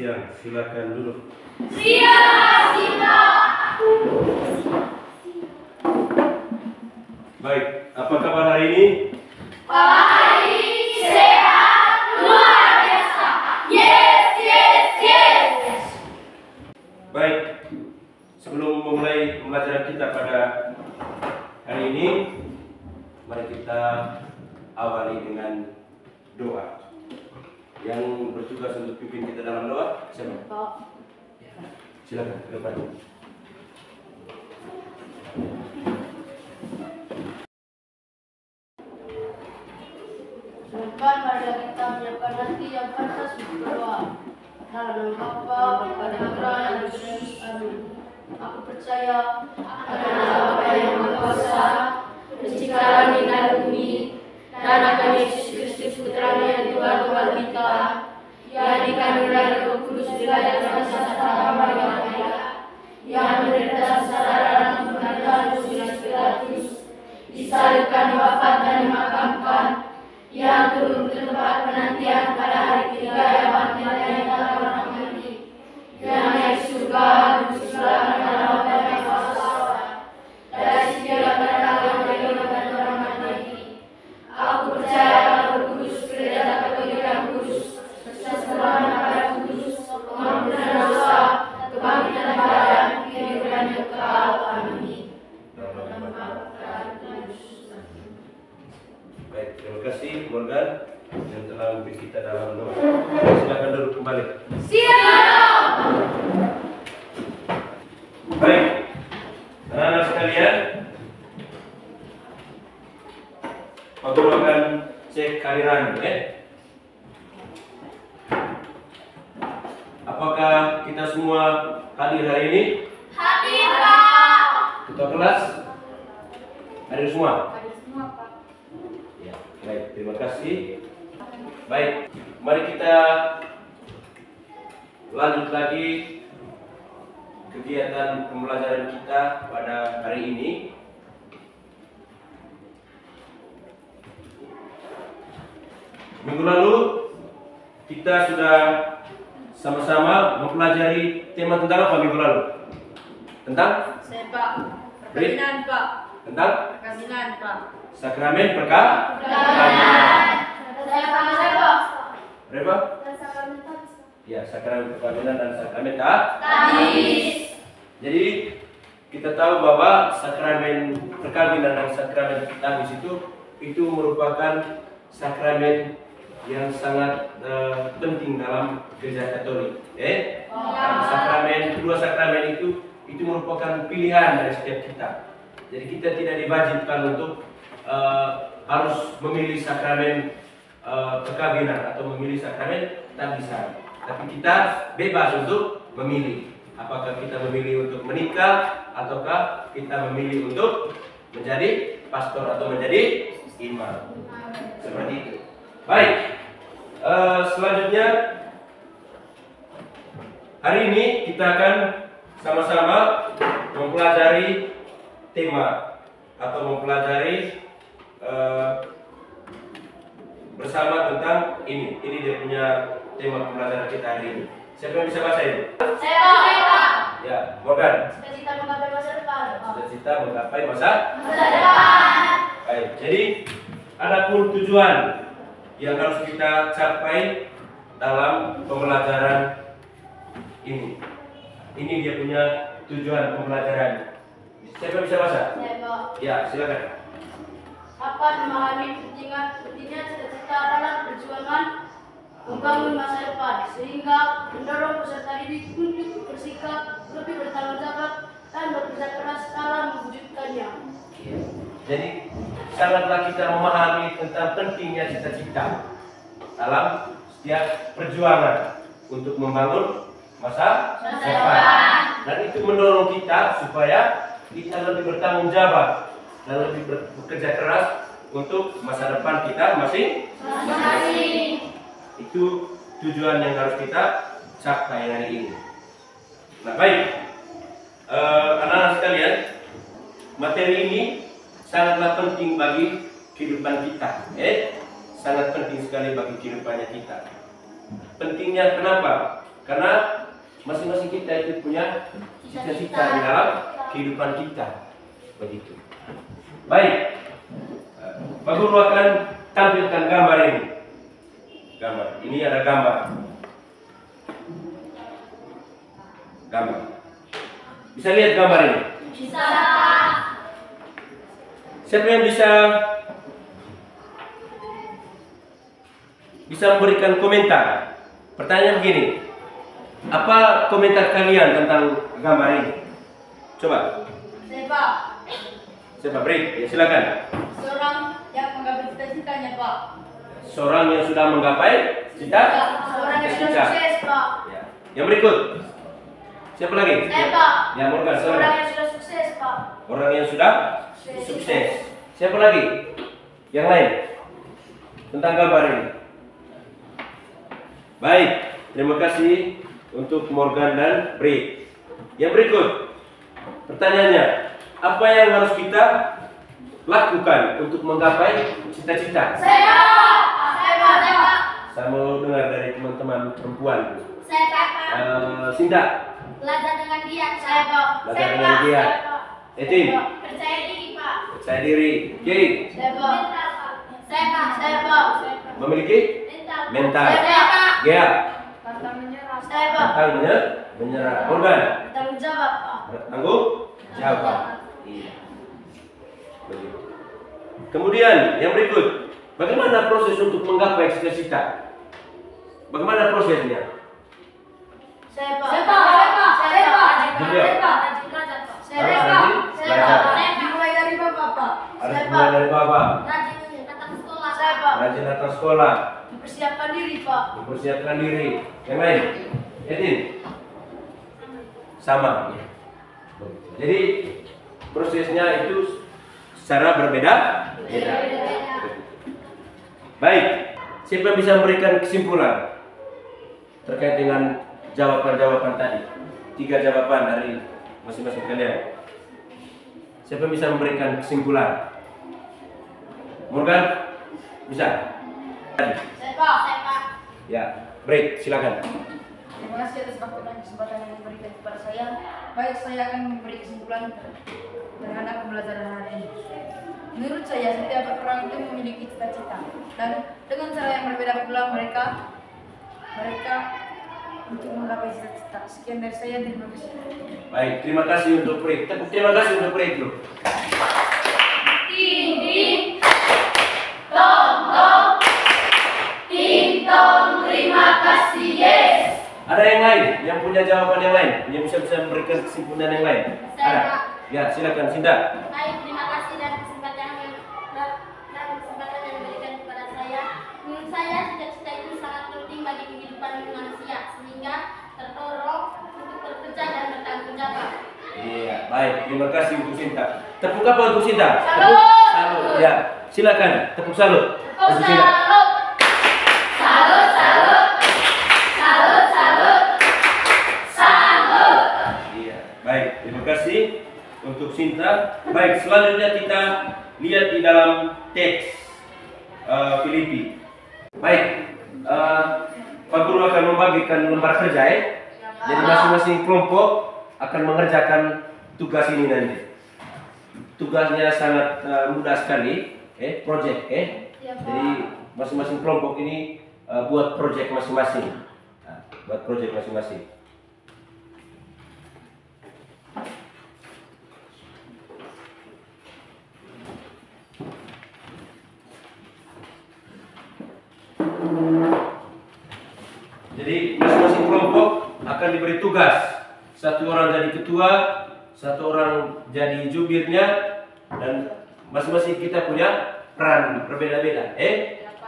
siang, silakan duduk. Siap, siap. Baik, apa kabar hari ini? Baik, sehat, luar biasa. Yes, yes, yes. Baik, sebelum memulai pembelajaran kita pada hari ini, mari kita awali dengan doa. Yang bertugas untuk pimpin kita dalam doa, siapa? Silakan ke depan. Tuhan, marilah kita menyiapkan hati yang pantas untuk berdoa. Dalam nama Bapa, dan Putra, dan Roh Kudus. Amin. Aku percaya akan Bapa yang Maha Kuasa, Pencipta langit dan bumi, dan akan Yesus Kristus Putra-Nya yang Tuhan kita, yang dikandung dari Roh Kudus wilayah Santa Maria, yang menderita secara dalam pemerintahan Pontius Pilatus, disalibkan, wafat dan dimakamkan, yang turun ke tempat penantian pada hari ketiga yang bangkit dari antara orang mati, yang naik surga menuju surga dalam Bapa yang kuasa, dari situ yang akan datang dari orang mati. Aku percaya pada Roh Kudus, gereja Katolik yang kudus, persekutuan pada kudus, pengampunan dosa, kebangkitan badan, kehidupan yang kekal. Amin. Baik, terima kasih Morgan yang telah memimpin kita dalam doa. Silakan duduk kembali. Siap. Baik, anak-anak sekalian, Pak Guru akan cek kehadiran, ya. Apakah kita semua hadir hari ini? Hadir, Pak. Ketua kelas hadir semua? Hadir semua, Pak. Ya, baik, terima kasih. Baik, mari kita lanjut lagi kegiatan pembelajaran kita pada hari ini. Minggu lalu kita sudah sama-sama mempelajari tema tentang apa minggu lalu? Tentang Sepak perkawinan, Pak. tentang Perkawinan, Pak. sakramen perkawinan. Berapa? Ya, sakramen perkawinan dan sakramen Tadis. Jadi kita tahu bahwa sakramen perkawinan dan sakramen tadis itu merupakan sakramen yang sangat penting dalam gereja Katolik. Kedua sakramen itu merupakan pilihan dari setiap kita. Jadi kita tidak diwajibkan untuk harus memilih sakramen perkawinan atau memilih sakramen tadisan. Tapi kita bebas untuk memilih. Apakah kita memilih untuk menikah ataukah kita memilih untuk menjadi pastor atau menjadi imam. Seperti itu. Baik. Selanjutnya hari ini kita akan sama-sama mempelajari tema atau mempelajari bersama tentang ini. Ini dia punya tema pembelajaran kita hari ini. Siapa yang bisa baca ini? Saya. Ya, Morgan. Cita-cita menggapai masa depan, Pak. Cita-cita menggapai masa Depan. baik. Jadi adapun tujuan yang harus kita capai dalam pembelajaran ini. Ini dia punya tujuan pembelajaran. Siapa yang bisa baca? Saya, Pak. Ya, silakan. Dapat memahami pentingnya cita-cita dalam perjuangan membangun masa depan, sehingga mendorong peserta didik untuk bersikap lebih bertanggung jawab dan bekerja keras dalam mewujudkannya. Jadi sangatlah kita memahami tentang pentingnya cita-cita dalam setiap perjuangan untuk membangun masa depan. Dan itu mendorong kita supaya kita lebih bertanggung jawab dan lebih bekerja keras untuk masa depan kita masing-masing. Itu tujuan yang harus kita capai hari ini. Nah, baik, anak-anak sekalian, materi ini sangatlah penting bagi kehidupan kita. Sangat penting sekali bagi kehidupannya kita. Pentingnya kenapa? Karena masing-masing kita itu punya cita-cita di dalam kehidupan kita. Begitu. Baik. Pak Guru akan tampilkan gambar ini. Gambar. Ini ada gambar. Gambar. Bisa lihat gambar ini? Bisa. Siapa yang bisa memberikan komentar? Pertanyaan begini. Apa komentar kalian tentang gambar ini? Coba. Saya Pak, Siapa beri? Ya, silakan. seorang yang menggapai cita-citanya Pak. Seorang yang sudah menggapai cita. Seorang yang sudah Cita. sukses Pak. Ya. Yang berikut. Siapa lagi? Saya Pak, Ya, Morgan. seorang Silakan. yang sudah sukses Pak. Orang yang sudah sukses. Siapa lagi? Yang lain tentang gambar ini. Baik, terima kasih untuk Morgan dan Bri. Yang berikut, pertanyaannya, apa yang harus kita lakukan untuk menggapai cita-cita? Saya Pak. Saya Pak. Saya Pak. Saya mau dengar dari teman-teman perempuan. Saya Pak. Sinta, Belajar dengan giat. Saya Pak. belajar dengan dia. Etin, Percaya diri Pak. percaya diri. Kiri, Saya Pak. Mental Pak. Saya Pak. Saya Pak. memiliki Mental. mental. Saya Pak. Gea, Pantang menyerah. Saya Pak. pantang menyerah. Morgan, Bertanggung jawab Pak. tanggung jawab. Iya. Begitu. Kemudian yang berikut, bagaimana proses untuk menggapai cita-cita? Bagaimana prosesnya? Saya Pak. Saya Pak. Saya Pak. Saya Pak. Juga. Saya Pak. Rajin belajar Pak. Saya Harus Pak. rajin Saya belajar. Pak. Dimulai dari Bapak Pak. Harus Saya mulai Pak. dari bawah. Rajin datang sekolah. Saya Pak. Rajin datang sekolah, Mempersiapkan diri Pak. mempersiapkan diri. Yang lain, Etin, sama. Jadi prosesnya itu secara berbeda. Baik, siapa yang bisa memberikan kesimpulan terkait dengan jawaban-jawaban tadi? 3 jawaban dari masing-masing kalian. Siapa yang bisa memberikan kesimpulan? Morgan, bisa? Tadi. Saya Pak. Saya Pak. Ya, break, silakan. Terima kasih atas waktu dan kesempatan yang diberikan kepada saya. Baik, saya akan memberi kesimpulan terhadap pembelajaran hari ini. Menurut saya, setiap orang itu memiliki cita-cita, dan dengan cara yang berbeda pula mereka untuk menggapai cita-cita. Sekian dari saya, terima kasih. Baik, terima kasih untuk break. Terima kasih untuk break dulu. Ding ding. Tong tong. Ding tong. Terima kasih. Yes. Ada yang lain yang punya jawaban yang lain, yang bisa memberikan kesimpulan yang lain? Saya, Ada? Pak. Ya, silakan Sinta. Baik, terima kasih dan kesempatan yang diberikan kepada saya. Menurut saya, cita-cita itu sangat penting bagi kehidupan manusia, sehingga terdorong untuk bekerja dan bertanggung jawab. Iya, baik. Terima kasih untuk Sinta. Tepuk apa untuk Sinta? Salut. Tepuk salut. Ya, silakan. Tepuk salut. Oh, Untuk Sinta. salut. Salut, salut. Salut, salut. Salut. Iya, baik. Terima kasih untuk Sinta. Baik, selanjutnya kita lihat di dalam teks Filipi. Baik, Pak Guru akan membagikan lembar kerja ya. Jadi masing-masing kelompok akan mengerjakan tugas ini nanti. Tugasnya sangat mudah sekali, project, Jadi masing-masing kelompok ini buat project masing-masing. Nah, buat project masing-masing. Jadi masing-masing kelompok akan diberi tugas. Satu orang jadi ketua, satu orang jadi jubirnya, dan masing-masing kita punya peran berbeda-beda.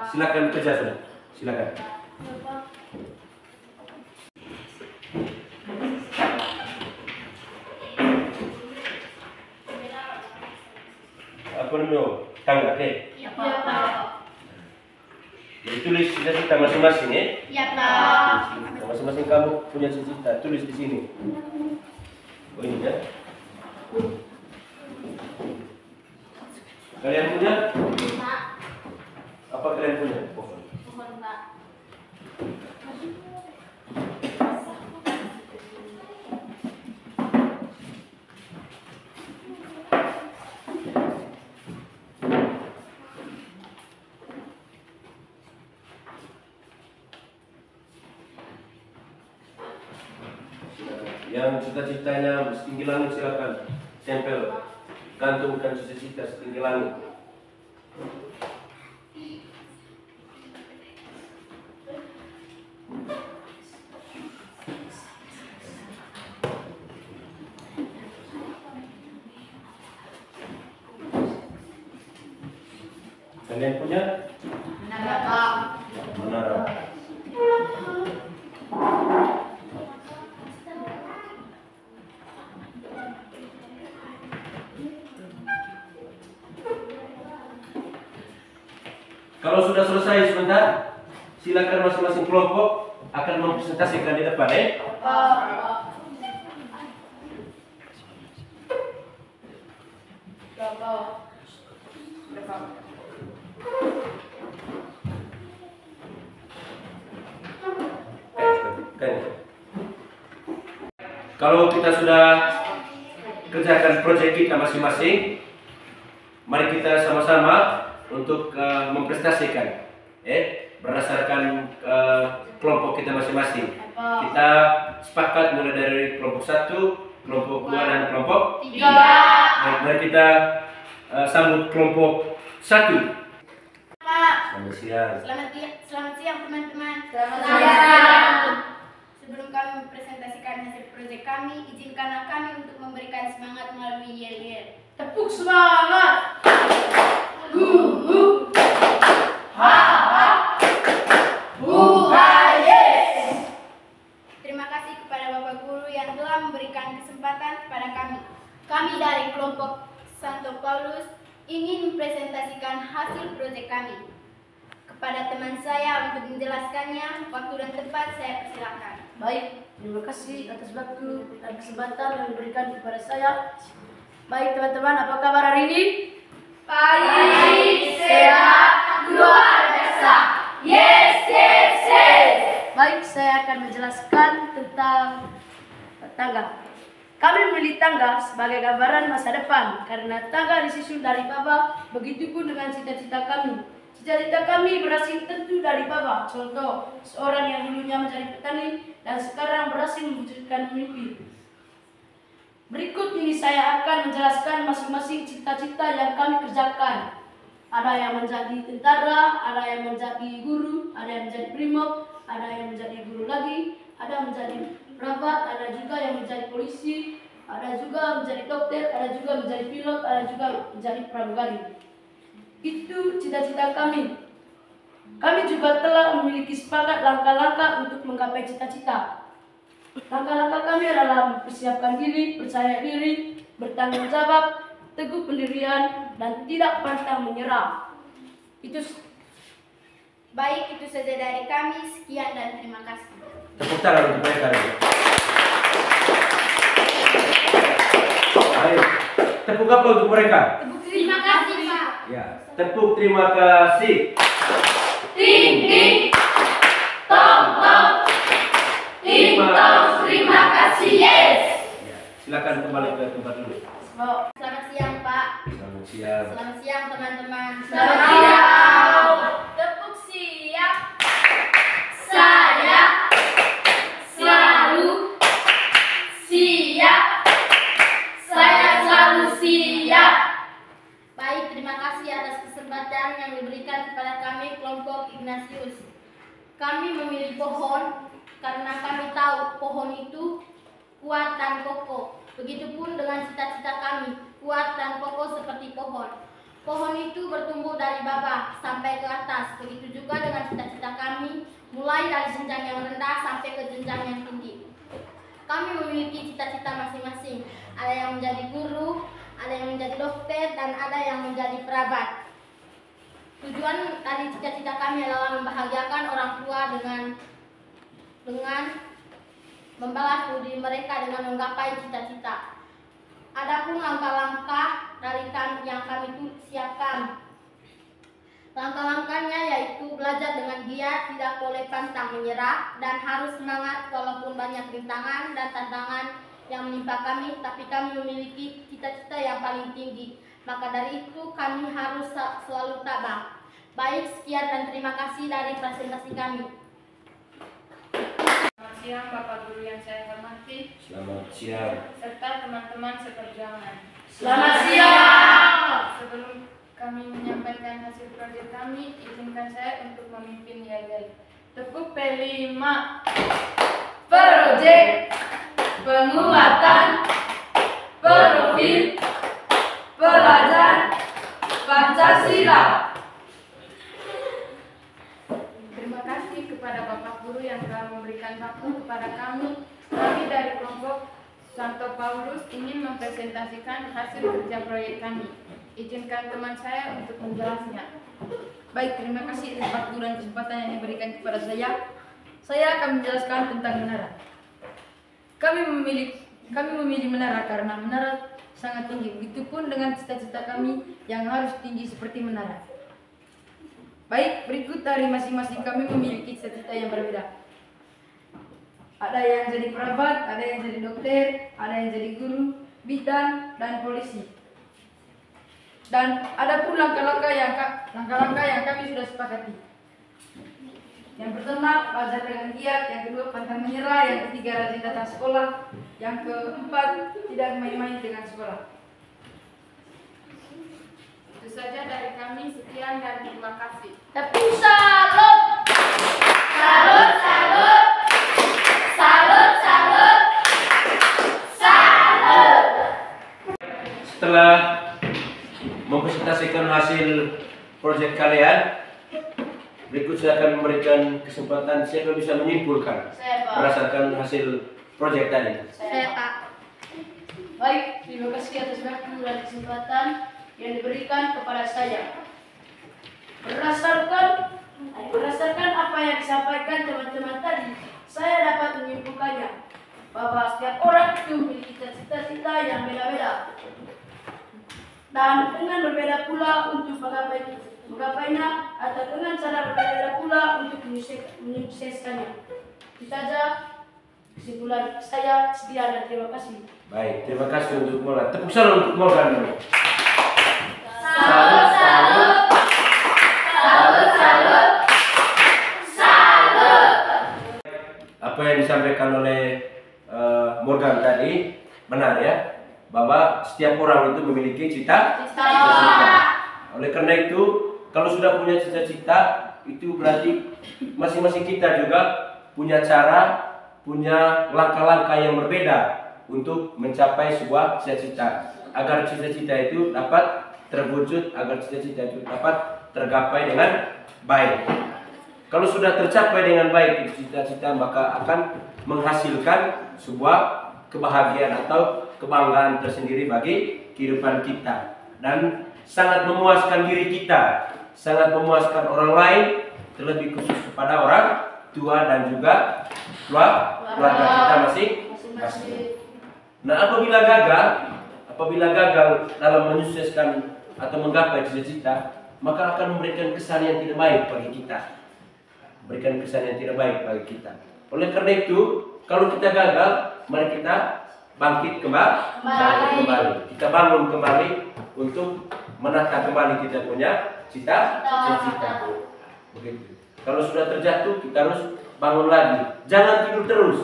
Silakan kerja sudah. Silakan. Apa namanya? Tangga, Ya, Pak. Jadi tulis cita-cita masing-masing ya. Ya, Pak. Masing-masing kamu punya cita-cita, tulis di sini. Oh ini ya. Kalian punya? Pak. Apa kalian punya? Mohon, Pak. Yang cita-citanya setinggi langit silakan tempel, gantungkan cita-cita setinggi langit. Kalian punya? Menara Pak. Menara. Kalau sudah selesai sebentar, silakan masing-masing kelompok akan mempresentasikan di depan, Kalau kita sudah kerjakan proyek kita masing-masing, mari kita sama-sama untuk mempresentasikan, berdasarkan kelompok kita masing-masing. Kita sepakat mulai dari kelompok 1, kelompok 2 dan kelompok 3. Nah, mari kita sambut kelompok 1. Selamat siang. Selamat siang teman-teman. Selamat siang. Sebelum kami mempresentasikan hasil proyek kami, izinkanlah kami untuk memberikan semangat melalui yel-yel. Tepuk semangat. Terima kasih kepada Bapak Guru yang telah memberikan kesempatan kepada kami. Kami dari kelompok Santo Paulus ingin mempresentasikan hasil proyek kami. Kepada teman saya untuk menjelaskannya, waktu dan tempat saya persilakan. Baik, terima kasih atas waktu dan kesempatan yang diberikan kepada saya. Baik teman-teman, apa kabar hari ini? Baik, sehat, luar biasa. Yes, yes, yes. Baik, saya akan menjelaskan tentang tangga. Kami memilih tangga sebagai gambaran masa depan karena tangga disusun dari bawah, begitupun dengan cita-cita kami. Cita-cita kami berasal tentu dari bawah. Contoh, seorang yang dulunya menjadi petani dan sekarang berhasil mewujudkan mimpi. Berikut ini saya akan menjelaskan masing-masing cita-cita yang kami kerjakan. Ada yang menjadi tentara, ada yang menjadi guru, ada yang menjadi brimob, ada yang menjadi guru lagi, ada yang menjadi perawat, ada juga yang menjadi polisi, ada juga menjadi dokter, ada juga menjadi pilot, ada juga menjadi pramugari. Itu cita-cita kami. Kami juga telah memiliki sepakat langkah-langkah untuk menggapai cita-cita. Langkah-langkah kami adalah mempersiapkan diri, percaya diri, bertanggung jawab, teguh pendirian, dan tidak pantang menyerah. Baik, itu saja dari kami. Sekian dan terima kasih. Tepuk tangan untuk mereka. Baik, tepuk apa untuk mereka? Terima kasih, Pak. Ya, tepuk terima kasih. Ting, ting. Tong, tong. Ting, tong. Terima kasih, yes. Ya, silakan kembali ke tempat dulu. Selamat siang, Pak. Selamat siang. Selamat siang, teman-teman. Selamat siang. Tepuk siap. Saya selalu siap. Saya selalu siap. Baik, terima kasih atas kesempatan yang diberikan kepada kami kelompok Ignatius. Kami memilih pohon karena kami tahu pohon itu kuat dan kokoh. Begitupun dengan cita-cita kami, kuat dan kokoh seperti pohon. Pohon itu bertumbuh dari bawah sampai ke atas. Begitu juga dengan cita-cita kami, mulai dari jenjang yang rendah sampai ke jenjang yang tinggi. Kami memiliki cita-cita masing-masing. Ada yang menjadi guru, ada yang menjadi dokter, dan ada yang menjadi perawat. Tujuan dari cita-cita kami adalah membahagiakan orang tua dengan membalas budi mereka dengan menggapai cita-cita. Adapun langkah-langkah dari kami yang kami siapkan. Langkah-langkahnya yaitu belajar dengan giat, tidak boleh pantang menyerah, dan harus semangat walaupun banyak rintangan dan tantangan yang menimpa kami, tapi kami memiliki cita-cita yang paling tinggi. Maka dari itu kami harus selalu tabah. Baik, sekian dan terima kasih dari presentasi kami. Selamat siang Bapak Guru yang saya hormati, Selamat siang. serta teman-teman seperjuangan. Selamat siang. Sebelum kami menyampaikan hasil proyek kami, izinkan saya untuk memimpin yel-yel. Tepuk P5. Proyek penguatan profil pelajar Pancasila. Terima kasih kepada Bapak Guru yang telah memberikan waktu kepada kami. Kami dari kelompok Santo Paulus ingin mempresentasikan hasil kerja proyek kami. Izinkan teman saya untuk menjelasnya. Baik, terima kasih atas waktu dan kesempatan yang diberikan kepada saya. Saya akan menjelaskan tentang menara. Kami memilih menara karena menara sangat tinggi. Begitupun dengan cita-cita kami yang harus tinggi seperti menara. Baik, berikut dari masing-masing kami memiliki cita-cita yang berbeda. Ada yang jadi perawat, ada yang jadi dokter, ada yang jadi guru, bidan, dan polisi. Dan ada pun langkah-langkah yang kami sudah sepakati. Yang pertama, belajar dengan giat. Yang kedua, pantang menyerah. Yang ketiga, rajin datang sekolah. Yang keempat, tidak main-main dengan sekolah. Itu saja dari kami. Sekian dan terima kasih. Tepuk salut. Salut, salut. Salut, salut. Salut. Setelah mempresentasikan hasil proyek kalian, berikut saya akan memberikan kesempatan siapa bisa menyimpulkan Saya, Pak. berdasarkan hasil proyek tadi. Saya Pak. Baik, terima kasih atas waktu dan kesempatan yang diberikan kepada saya. Berdasarkan apa yang disampaikan teman-teman tadi, saya dapat menyimpulkannya bahwa setiap orang itu memiliki cita-cita yang beda-beda. Dan dengan berbeda pula untuk menggapainya atau dengan cara berbeda pula untuk menyukseskannya. Itu saja kesimpulan saya. Sekian dan terima kasih. Baik, terima kasih untuk Morgan. Tepuk salut untuk Morgan. Salut, salut. Salut, salut. Salut. Apa yang disampaikan oleh Morgan tadi benar ya, bahwa setiap orang itu memiliki cita-cita. Oleh karena itu, kalau sudah punya cita-cita, itu berarti masing-masing kita juga punya cara, punya langkah-langkah yang berbeda untuk mencapai sebuah cita-cita, agar cita-cita itu dapat terwujud, agar cita-cita itu dapat tergapai dengan baik. Kalau sudah tercapai dengan baik cita-cita, maka akan menghasilkan sebuah kebahagiaan atau kebanggaan tersendiri bagi kehidupan kita, dan sangat memuaskan diri kita, sangat memuaskan orang lain, terlebih khusus kepada orang tua dan juga keluarga kita masing-masing. Nah, apabila gagal dalam menyukseskan atau menggapai cita-cita, maka akan memberikan kesan yang tidak baik bagi kita. Memberikan kesan yang tidak baik bagi kita. Oleh karena itu, kalau kita gagal, mari kita bangkit kembali. Kita bangun kembali untuk menata kembali kita punya cita-cita. Begitu. Kalau sudah terjatuh, kita harus bangun lagi. Jangan tidur terus.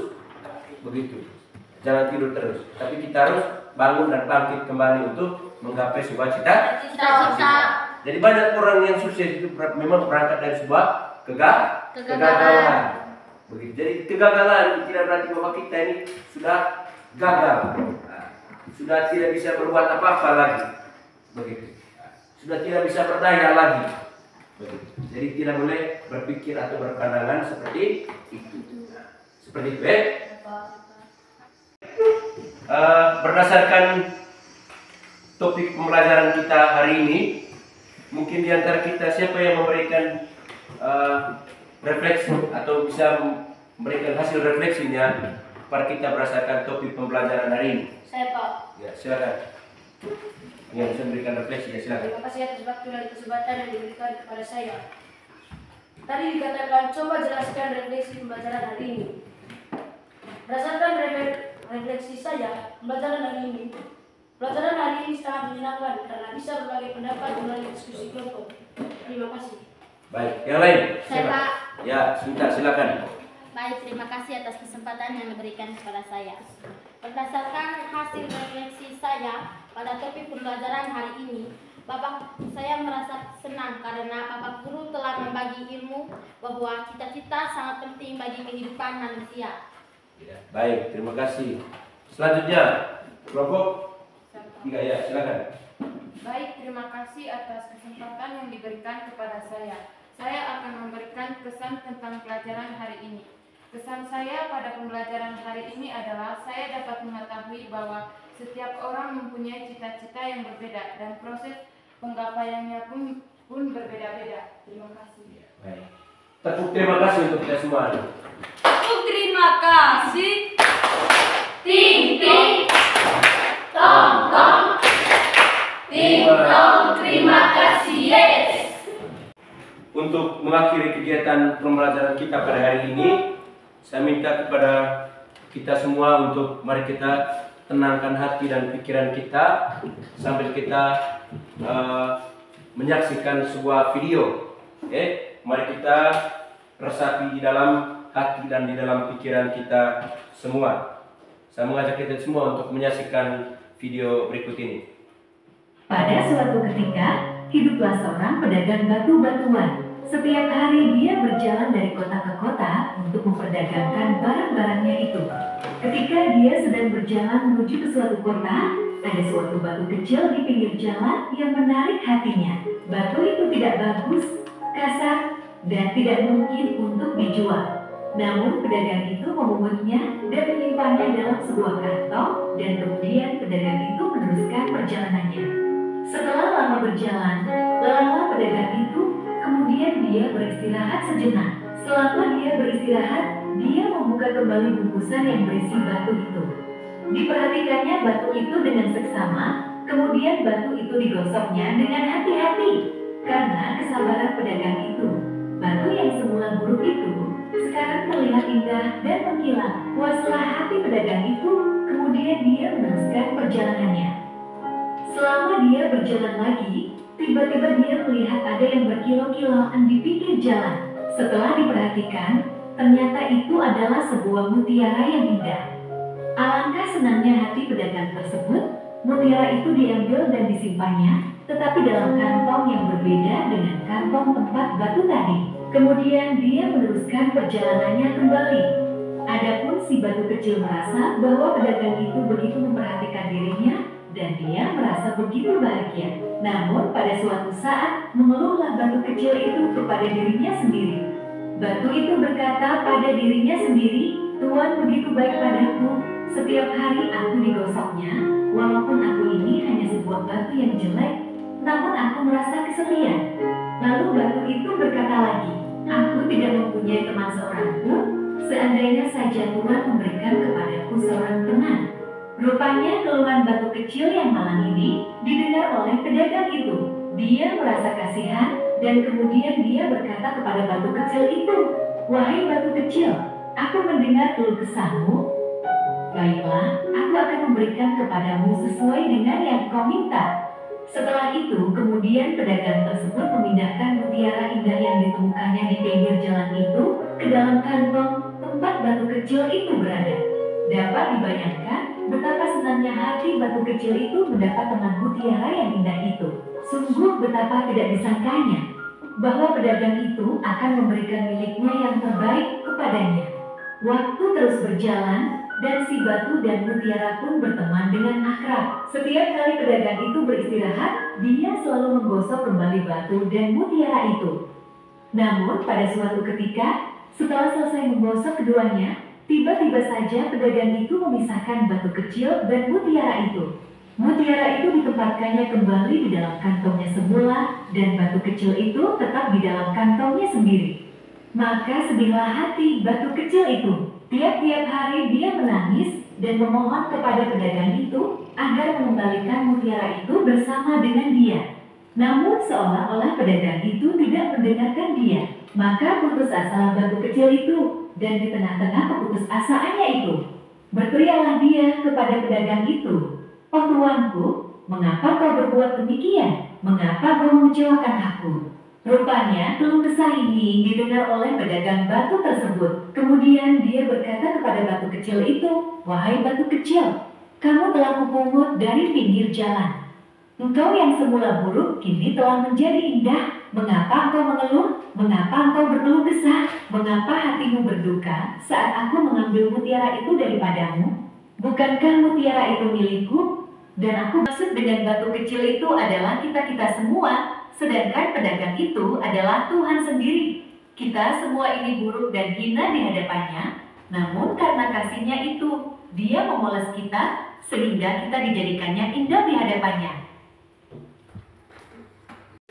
Begitu. Jangan tidur terus. Tapi kita harus bangun dan bangkit kembali untuk menggapai sebuah cita-cita. Jadi banyak orang yang sukses itu memang berangkat dari sebuah kegagalan. Begitu. Jadi kegagalan tidak berarti bahwa kita ini sudah gagal, sudah tidak bisa berbuat apa-apa lagi. Begitu. Sudah tidak bisa berdaya lagi. Begitu. Jadi tidak boleh berpikir atau berpandangan seperti itu. Seperti itu. Berdasarkan topik pembelajaran kita hari ini, mungkin di antara kita siapa yang memberikan refleksi atau bisa memberikan hasil refleksinya kepada kita berdasarkan topik pembelajaran hari ini? Saya, Pak. Ya, silakan. Yang bisa memberikan refleksi, ya silakan. Terima kasih atas waktu dan kesempatan yang diberikan kepada saya. Tadi dikatakan coba jelaskan refleksi pembelajaran hari ini. Berdasarkan refleksi saya, pembelajaran hari ini sangat menyenangkan karena bisa berbagai pendapat melalui diskusi kelompok. Terima kasih. Baik, yang lain? Saya, Pak. Ya, silakan. Baik, terima kasih atas kesempatan yang diberikan kepada saya. Berdasarkan hasil refleksi saya pada topik pembelajaran hari ini, Bapak saya merasa senang karena Bapak Guru telah membagi ilmu bahwa cita-cita sangat penting bagi kehidupan manusia. Ya, baik, terima kasih. Selanjutnya, kelompok 3 ya, silakan. Baik, terima kasih atas kesempatan yang diberikan kepada saya. Saya akan memberikan kesan tentang pelajaran hari ini. Kesan saya pada pembelajaran hari ini adalah saya dapat mengetahui bahwa setiap orang mempunyai cita-cita yang berbeda dan proses penggapaiannya pun berbeda-beda. Terima kasih. Baik. Tepuk terima kasih untuk kita semua. Tepuk terima kasih. Ting ting, tong tong, ting tong, terima kasih yes. Untuk mengakhiri kegiatan pembelajaran kita pada hari ini, saya minta kepada kita semua untuk mari kita tenangkan hati dan pikiran kita sambil kita menyaksikan sebuah video. Mari kita resapi di dalam hati dan di dalam pikiran kita semua. Saya mengajak kita semua untuk menyaksikan video berikut ini. Pada suatu ketika, hiduplah seorang pedagang batu-batuan. Setiap hari dia berjalan dari kota ke kota untuk memperdagangkan barang-barangnya itu. Ketika dia sedang berjalan menuju ke suatu kota, ada suatu batu kecil di pinggir jalan yang menarik hatinya. Batu itu tidak bagus, kasar, dan tidak mungkin untuk dijual. Namun pedagang itu memungutnya dan menyimpannya dalam sebuah kantong, dan kemudian pedagang itu meneruskan perjalanannya. Setelah lama berjalan, lelah pedagang itu, kemudian dia beristirahat sejenak. Selama dia beristirahat, dia membuka kembali bungkusan yang berisi batu itu. Diperhatikannya batu itu dengan seksama, kemudian batu itu digosoknya dengan hati-hati. Karena kesabaran pedagang itu, batu yang semula buruk itu sekarang terlihat indah dan mengkilat. Puaslah hati pedagang itu, kemudian dia meneruskan perjalanannya. Selama dia berjalan lagi, tiba-tiba dia melihat ada yang berkilau-kilauan di pinggir jalan. Setelah diperhatikan, ternyata itu adalah sebuah mutiara yang indah. Alangkah senangnya hati pedagang tersebut. Mutiara itu diambil dan disimpannya, tetapi dalam kantong yang berbeda dengan kantong tempat batu tadi. Kemudian dia meneruskan perjalanannya kembali. Adapun si batu kecil merasa bahwa pedagang itu begitu memperhatikan dirinya dan dia merasa begitu bahagia. Namun pada suatu saat mengeluhlah batu kecil itu kepada dirinya sendiri. Batu itu berkata pada dirinya sendiri, "Tuan begitu baik padaku, setiap hari aku digosoknya, walaupun aku ini hanya sebuah batu yang jelek, namun aku merasa kesepian." Lalu batu itu berkata lagi, "Aku tidak mempunyai teman seorang pun, seandainya saja Tuhan memberikan kepadaku seorang teman." Rupanya keluhan batu kecil yang malang ini didengar oleh pedagang itu. Dia merasa kasihan dan kemudian dia berkata kepada batu kecil itu, "Wahai batu kecil, aku mendengar keluh kesahmu. Baiklah, aku akan memberikan kepadamu sesuai dengan yang kau minta." Setelah itu, kemudian pedagang tersebut memindahkan mutiara indah yang ditemukannya di pinggir jalan itu ke dalam kantong tempat batu kecil itu berada. Dapat dibayangkan betapa senangnya hati batu kecil itu mendapat teman mutiara yang indah itu. Sungguh betapa tidak disangkanya bahwa pedagang itu akan memberikan miliknya yang terbaik kepadanya. Waktu terus berjalan dan si batu dan mutiara pun berteman dengan akrab. Setiap kali pedagang itu beristirahat, dia selalu menggosok kembali batu dan mutiara itu. Namun pada suatu ketika, setelah selesai menggosok keduanya, tiba-tiba saja pedagang itu memisahkan batu kecil dan mutiara itu. Mutiara itu ditempatkannya kembali di dalam kantongnya semula dan batu kecil itu tetap di dalam kantongnya sendiri. Maka sedihlah hati batu kecil itu. Tiap-tiap hari dia menangis dan memohon kepada pedagang itu agar mengembalikan mutiara itu bersama dengan dia. Namun seolah-olah pedagang itu tidak mendengarkan dia. Maka putus asalah batu kecil itu, dan di tengah-tengah keputusasaannya itu, berteriaklah dia kepada pedagang itu, "Oh tuanku, mengapa kau berbuat demikian? Mengapa kau mengecewakan aku?" Rupanya keluh kesah ini didengar oleh pedagang batu tersebut. Kemudian dia berkata kepada batu kecil itu, "Wahai batu kecil, kamu telah kupungut dari pinggir jalan. Engkau yang semula buruk kini telah menjadi indah. Mengapa engkau mengeluh? Mengapa engkau berkeluh kesah? Mengapa hatimu berduka saat aku mengambil mutiara itu daripadamu? Bukankah mutiara itu milikku? Dan aku maksud dengan batu kecil itu adalah kita-kita semua. Sedangkan pedagang itu adalah Tuhan sendiri. Kita semua ini buruk dan hina di hadapannya, namun karena kasih-Nya itu, Dia memoles kita, sehingga kita dijadikannya indah di hadapannya."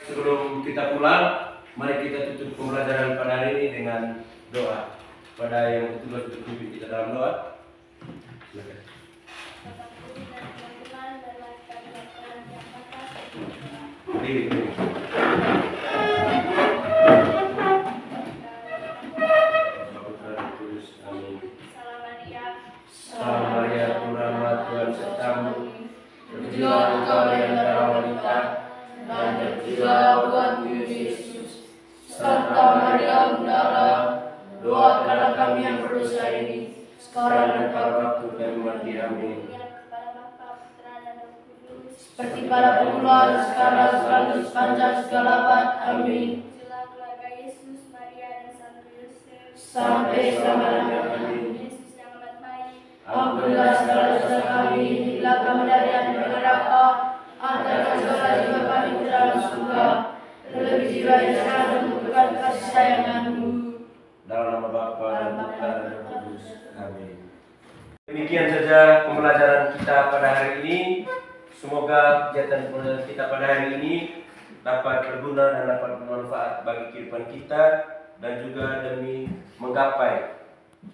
Sebelum kita pulang, mari kita tutup pembelajaran pada hari ini dengan doa. Pada yang bertugas untuk pimpin kita dalam doa. Silakan. Diri. Salam Maria, penuh rahmat, Tuhan sertamu. Terpujilah engkau di antara wanita, dan terpujilah Tuhan Yesus. Serta Maria Bunda Allah, doakanlah kami yang berdosa ini, sekarang dan pada waktu kami mati. Amin. seperti pada permulaan, sekarang, selalu, sepanjang segala abad. Amin. Sampai selama-lamanya. Ampunilah segala dosa kami, bila kami dari api neraka, antarkan segala jiwa kami ke dalam surga, terlebih jiwa yang sangat membutuhkan kasih sayang-Mu. Dalam nama Bapa dan Putra dan Roh Kudus. Amin. Demikian saja pembelajaran kita pada hari ini. Semoga kegiatan pembelajaran kita pada hari ini dapat berguna dan dapat bermanfaat bagi kehidupan kita dan juga demi menggapai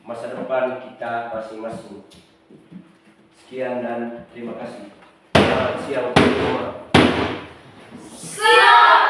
masa depan kita masing-masing. Sekian dan terima kasih. Selamat siang semua. Siap,